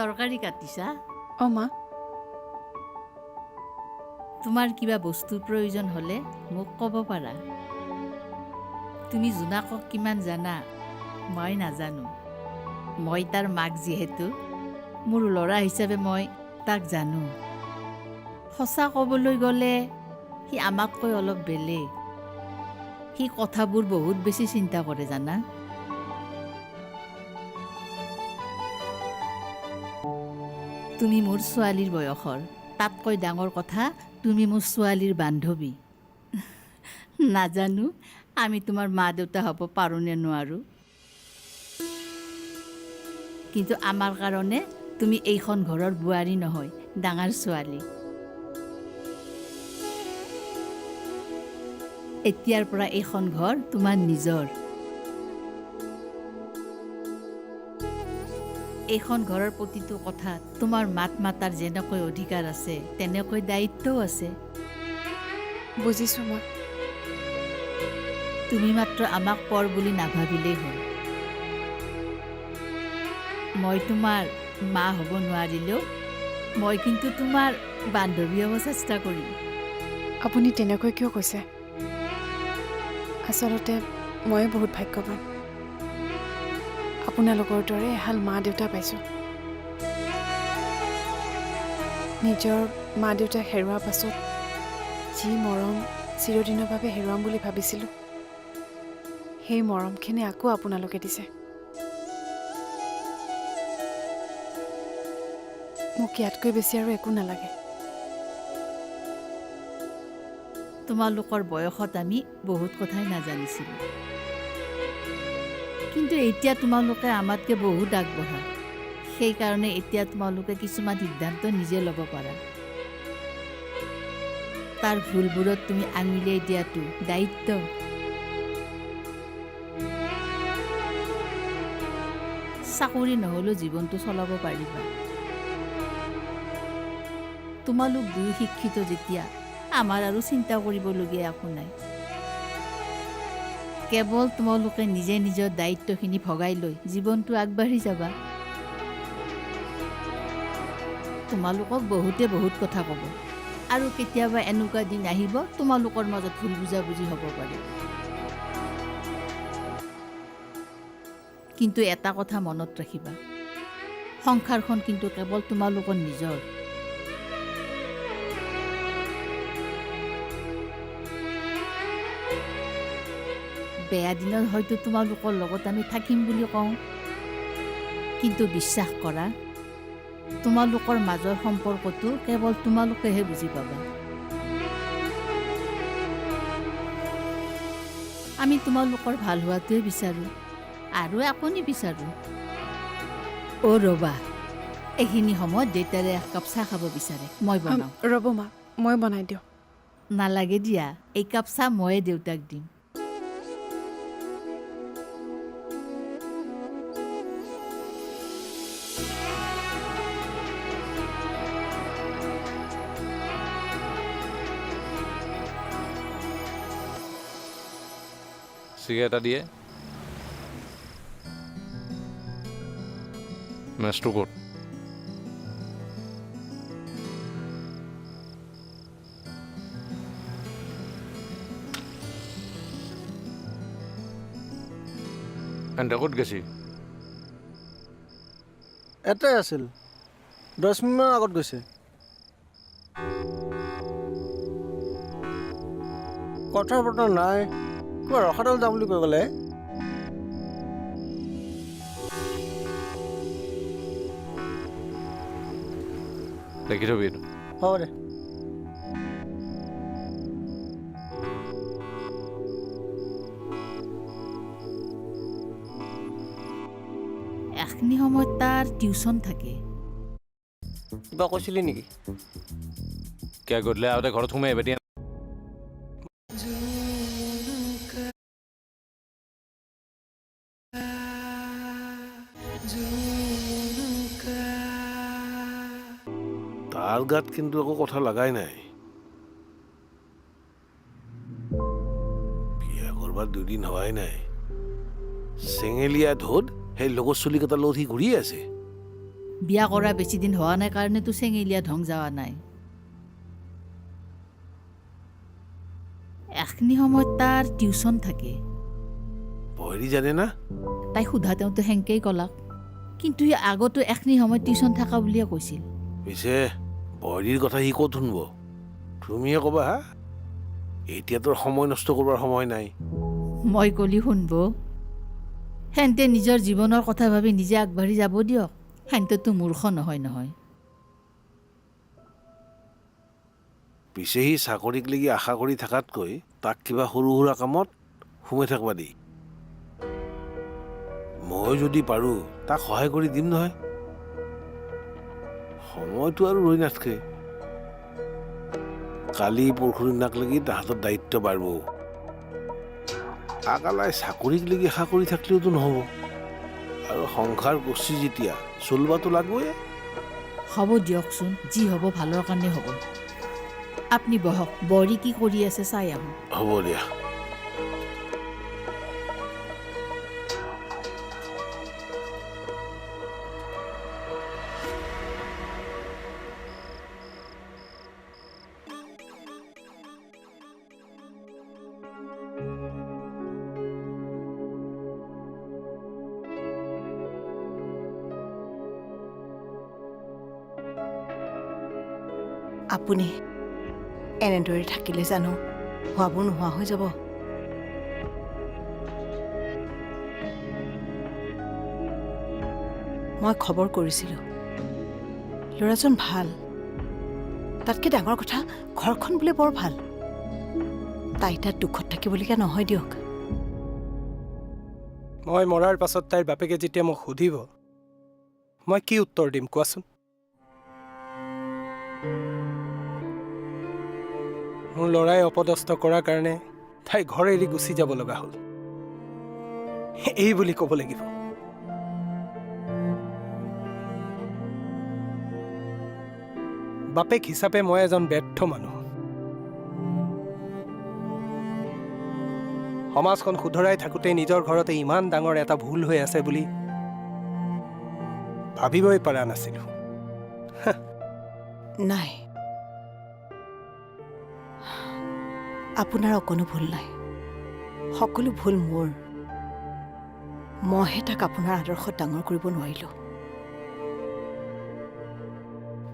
তৰকাৰী কাটিছা? অঁ মা, তোমাৰ কিবা বস্তুৰ প্ৰয়োজন হ'লে মোক ক'ব পাৰা। তুমি জোনাকক কিমান জানা মই নাজানো। মই তাৰ মাক যিহেতু, মোৰ ল'ৰা হিচাপে মই তাক জানো। সঁচা ক'বলৈ গ'লে সি আমাতকৈ অলপ বেলেগ। সি কথাবোৰ বহুত বেছি চিন্তা কৰে জানা। তুমি মোৰ ছোৱালীৰ বয়সৰ, তাতকৈ ডাঙৰ কথা তুমি মোৰ ছোৱালীৰ বান্ধৱী। নাজানো আমি তোমাৰ মা দেউতা হ'ব পাৰোঁ নে নোৱাৰোঁ, কিন্তু আমাৰ কাৰণে তুমি এইখন ঘৰৰ বোৱাৰী নহয়, ডাঙৰ ছোৱালী। এতিয়াৰ পৰা এইখন ঘৰ তোমাৰ নিজৰ। এইখন ঘৰৰ প্ৰতিটো কথাত তোমাৰ মাত মাতাৰ যেনেকৈ অধিকাৰ আছে তেনেকৈ দায়িত্বও আছে। বুজিছোঁ মা। তুমি মাত্ৰ আমাক পৰ বুলি নাভাবিলেই হ'ল। মই তোমাৰ মা হ'ব নোৱাৰিলেও মই কিন্তু তোমাৰ বান্ধৱী হ'ব চেষ্টা কৰিম। আপুনি তেনেকৈ কিয় কৈছে? আচলতে ময়ে বহুত ভাগ্যৱান। আপোনালোকৰ দৰে এহাল মা দেউতা পাইছোঁ। নিজৰ মা দেউতাক হেৰুৱাৰ পাছত যি মৰম চিৰদিনৰ বাবে হেৰুৱাম বুলি ভাবিছিলোঁ, সেই মৰমখিনি আকৌ আপোনালোকে দিছে। মোক ইয়াতকৈ বেছি আৰু একো নালাগে। তোমালোকৰ বয়সত আমি বহুত কথাই নাজানিছিলোঁ, কিন্তু এতিয়া তোমালোকে আমাতকৈ বহুত আগবঢ়া। সেইকাৰণে এতিয়া তোমালোকে কিছুমান সিদ্ধান্ত নিজে ল'ব পাৰা। তাৰ ভুলবোৰত তুমি আঙুলিয়াই দিয়াটো দায়িত্ব। চাকৰি নহ'লেও জীৱনটো চলাব পাৰিবা। তোমালোক দুয়ো শিক্ষিত যেতিয়া আমাৰ আৰু চিন্তা কৰিবলগীয়া একো নাই। কেৱল তোমালোকে নিজে নিজৰ দায়িত্বখিনি ভগাই লৈ জীৱনটো আগবাঢ়ি যাবা। তোমালোকক বহুতে বহুত কথা ক'ব, আৰু কেতিয়াবা এনেকুৱা দিন আহিব তোমালোকৰ মাজত ভুল বুজাবুজি হ'ব পাৰে। কিন্তু এটা কথা মনত ৰাখিবা, সংসাৰখন কিন্তু কেৱল তোমালোকৰ নিজৰ। বেয়া দিনত হয়তো তোমালোকৰ লগত আমি থাকিম বুলি কওঁ, কিন্তু বিশ্বাস কৰা, তোমালোকৰ মাজৰ সম্পৰ্কটো কেৱল তোমালোকেহে বুজি পাবা। আমি তোমালোকৰ ভাল হোৱাটোৱে বিচাৰোঁ, আৰু একো নিবিচাৰোঁ। অ' ৰ'বা, এইখিনি সময়ত দেউতাৰে একাপ চাহ খাব বিচাৰে, মই বনাওঁ। ৰ'ব মা, মই বনাই দিওঁ। নালাগে দিয়া, একাপ চাহ ময়ে দেউতাক দিম। চিগাৰেট এটা দিয়ে। মেচটো ক'ত? এণ্ড ক'ত গেছি? এটাই আছিল, 10 মিনিটমান আগত গৈছে। কথা বতৰা নাই, কিবা ৰখাডাল যাম বুলি কৈ গ'লে। দেখি থবি এইটো। হ'ব দে। এখিনি সময়ত তাৰ টিউচন থাকে। কিবা কৈছিলি নেকি? কিয় গধূলি আগতে ঘৰত সোমাই আহিবা দিয়া। তাৰ গাত কিন্তু একো কথা লাগাই নাই। বিয়া কৰবাৰ 2 দিন হোৱাই নাই, চেঙেলীয়া ধোত সেই লগৰ চলিকেইটাৰ লগত সি ঘূৰি আছে। বিয়া কৰা বেছি দিন হোৱা নাই কাৰণেতো চেঙেলীয়া ঢং যোৱা নাই। এখিনি সময়ত তাৰ টিউচন থাকে। বহেৰি জানে না? তাই সোধা তেওঁতো সেনেকেই ক'লাক, কিন্তু সি আগতো এখিনি সময়ত টিউচন থকা বুলিয়ে কৈছিল। পিছে বহেৰিৰ কথা সি ক'ত শুনব? তুমিয়ে ক'বা হা? এতিয়া তোৰ সময় নষ্ট কৰবাৰ সময় নাই। মই কলি শুনব? সেনতে নিজৰ জীৱনৰ কথা ভাবি নিজে আগবাঢ়ি যাব দিয়ক। সেনতেতো মূৰ্খ নহয় নহয়। পিছে সি চাকৰিক লাগি আশা কৰি থকাতকৈ তাক কিবা সৰু সুৰা কামত সোমাই থাকবা দি। মই যদি পাৰোঁ তাক সহায় কৰি দিম নহয়। সময়টো আৰু ৰৈ নাথাকে। কালি পৰশুৰ দিনাক লাগি তাহাঁতৰ দায়িত্ব বাঢ়ব। আগালাই চাকৰিক লাগি আশা কৰি থাকিলেওতো নহ'ব। আৰু সংসাৰ কৰছি যেতিয়া চলবাতো লাগবই। হ'ব দিয়কচোন, যি হ'ব ভালৰ কাৰণে হ'ব। আপুনি বহক, বৰি কি কৰি আছে চাই আহোঁ। হ'ব দিয়া। আপুনি এনেদৰে থাকিলে জানো হোৱাবোৰ নোহোৱা হৈ যাব? মই খবৰ কৰিছিলোঁ, ল'ৰাজন ভাল। তাতকৈ ডাঙৰ কথা, ঘৰখন বোলে বৰ ভাল। তাই তাত দুখত থাকিবলগীয়া নহয় দিয়ক। মই মৰাৰ পাছত তাইৰ বাপেকে যেতিয়া মোক সুধিব, মই কি উত্তৰ দিম কোৱাচোন? মোৰ ল'ৰাই অপদস্থ কৰাৰ কাৰণে তাই ঘৰ এৰি গুচি যাব লগা হ'ল, এই বুলি ক'ব লাগিব। বাপেক হিচাপে মই এজন ব্যৰ্থ মানুহ। সমাজখন শুধৰাই থাকোঁতে নিজৰ ঘৰতে ইমান ডাঙৰ এটা ভুল হৈ আছে বুলি ভাবিবই পৰা নাছিলোঁ। নাই, আপোনাৰ অকণো ভুল নাই। সকলো ভুল মোৰ। মইহে তাক আপোনাৰ আদৰ্শত ডাঙৰ কৰিব নোৱাৰিলোঁ।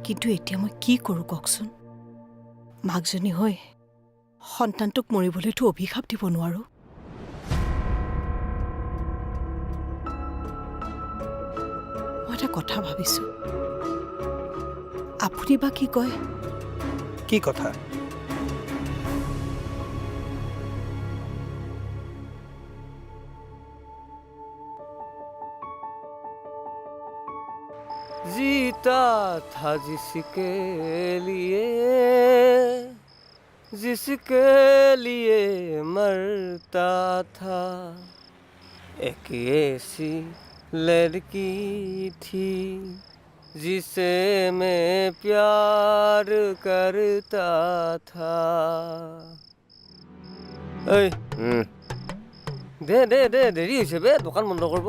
কিন্তু এতিয়া মই কি কৰোঁ কওকচোন? মাকজনী হৈ সন্তানটোক মৰিবলৈতো অভিশাপ দিব নোৱাৰোঁ। মই এটা কথা ভাবিছোঁ, আপুনি বা কি কয়? কি কথা? जीता था जिसके लिए मरता था। एक ऐसी लड़की थी जिसे मैं प्यार करता था। এই দে দে দে দেৰি হৈছে বে, দোকান বন্ধ কৰিব।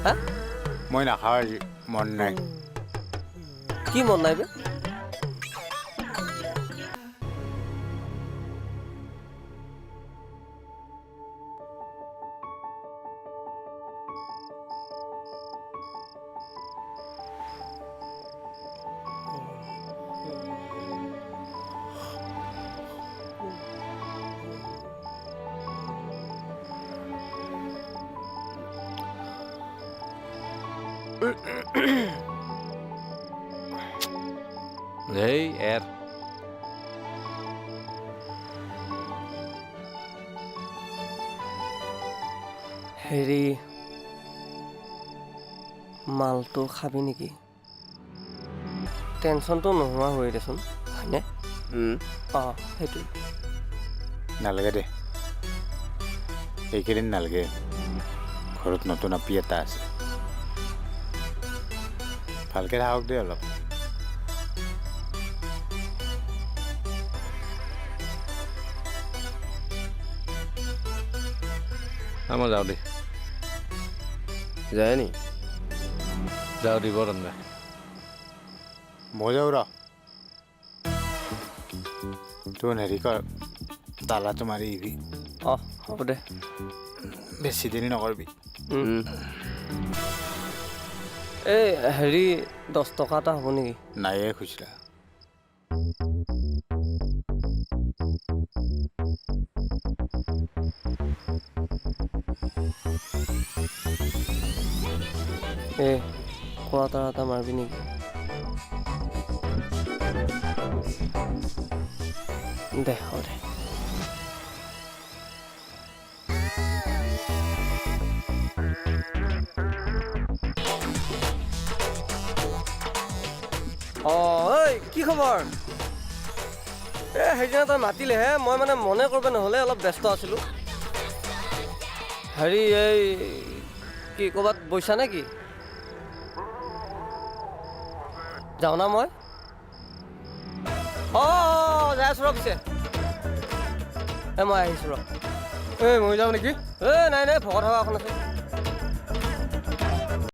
হা? মই নাখাওঁ, আজি মন নাই। কি মন নাই বে? এই এৰ হেৰি, মালটো খাবি নেকি? টেনশ্যনটো নোহোৱা হৈ দেচোন, হয়নে? অঁ, সেইটোৱে। নালাগে দে, এইকেইদিন নালাগে। ঘৰত নতুন আপি এটা আছে, ভালকৈ থাকক দে অলপ। মই যাওঁ দে। যায় নি? যাওঁ দিব তেন্তে মই যাওঁ ৰ তোৰ হেৰি কৰ তালাটো মাৰি আহিবি অঁ হ'ব দে বেছি দেৰি নকৰিবি এই হেৰি 10 টকা এটা হ'ব নেকি নায়ে খুচৰা এই কোৱাৰ্টাৰ এটা মাৰিবি নেকি দে হ'ব দে অঁ ঐ কি খবৰ সেইদিনা তই মাতিলেহে মই মানে মনে কৰিব নহ'লে অলপ ব্যস্ত আছিলোঁ হেৰি এই কি ক'ৰবাত বৈছা নে কি যাওঁ না মই অঁ যাই আছোঁ ৰ পিছে মই আহিছোঁ ৰ এই মই যাওঁ নেকি নাই ভকত সভা এখন আছে